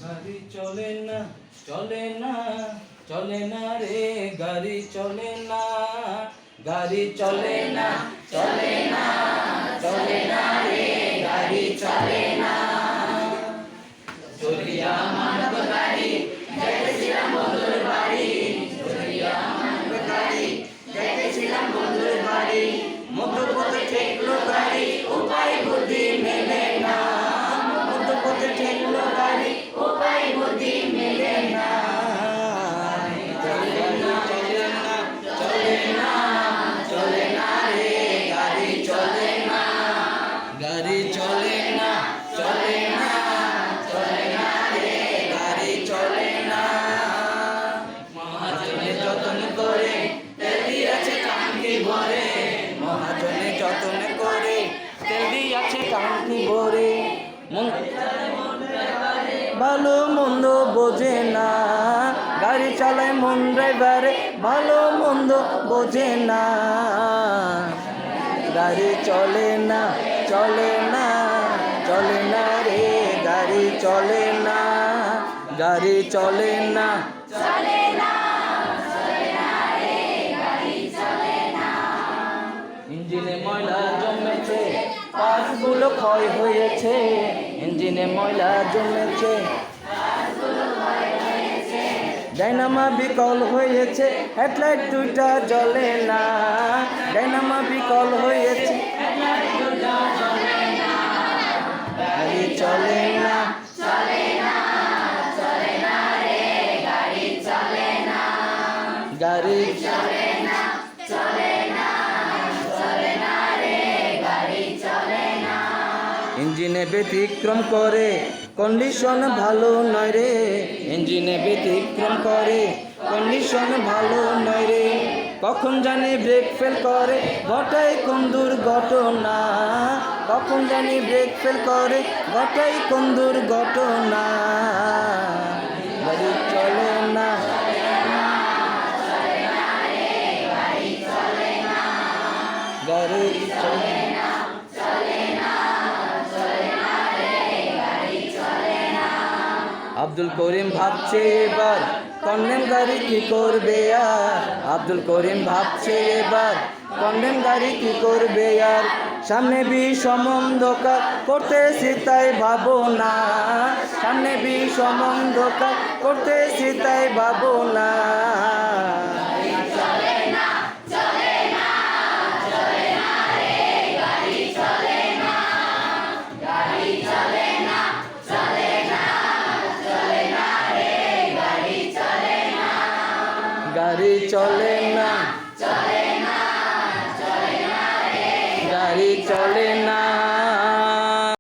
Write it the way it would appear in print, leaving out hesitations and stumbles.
গাড়ি চলে না, চলে না, চলে না রে, গাড়ি চলে না, গাড়ি চলে না, চলে না, চলে না রে, গাড়ি চলে না। চলিয়া মানব গাড়ি, যাইতেছিলাম বন্ধুর বাড়ি, চলিয়া মানব গাড়ি, যাইতেছিলাম বন্ধুর বাড়ি, মধ্যপথে ঠেকলো গাড়ি, উপায় বুদ্ধি মেলে না, মধ্যপথে ঠেকলো গাড়ি, উপায় বুদ্ধি মেলে না। চলে না, চলে না, চলে না, চলে না রে, গাড়ি চলে না, গাড়ি চলে না, চলে না, চলে না রে, গাড়ি চলে না। মহাজনে যতন করে তেল দিয়েছে টাঙ্কি ভরে, মহাজনে যতন করে তেল দিয়েছে টাঙ্কি ভরে, ভালো মন্দ বোঝে না, গাড়ি চালায় মন ড্রাইভারে, ভালো মন্দ বোঝে না, গাড়ি চলে না, চলে না, চলে না রে, গাড়ি চলে না, গাড়ি চলে না, চলে না, চলে না রে, গাড়ি চলে না। ইঞ্জিনে ময়লা জমেছে, পার্টসগুলো ক্ষয় হয়েছে, ইঞ্জিনে ময়লা জমেছে, ডাইনামা বিকল হয়েছে, হেডলাইট দুইটা জ্বলে না, ডাইনামা বিকল হয়েছে, গাড়ি চলে না, চলে না, চলে না রে, গাড়ি চলে না, গাড়ি চলে না, চলে না, চলে না রে, গাড়ি চলে না। ইঞ্জিনে ব্যতিক্রম করে, কন্ডিশন ভালো নয় রে, ইঞ্জিনে ব্যতিক্রম করে, কন্ডিশন ভালো নয় রে, কখন জানি ব্রেক ফেল করে, ঘটায় কোন দুর্ঘটনা, কখন জানি ব্রেক ফেল করে, ঘটায় কোন দুর্ঘটনা, গাড়ি চলে না, গাড়ি চলে না, আব্দুল করিম ভাবছে এবার কন্ডেম গাড়ি কি করবে আর, আব্দুল করিম ভাবছে এবার কন্ডেম গাড়ি কি করবে আর, সামনে বিষম অন্ধকার করতেছি তাই ভাবো না, সামনে বিষম অন্ধকার করতেছি তাই ভাবো না, গাড়ি চলে না, চলে না, চলে না রে, গাড়ি চলে না।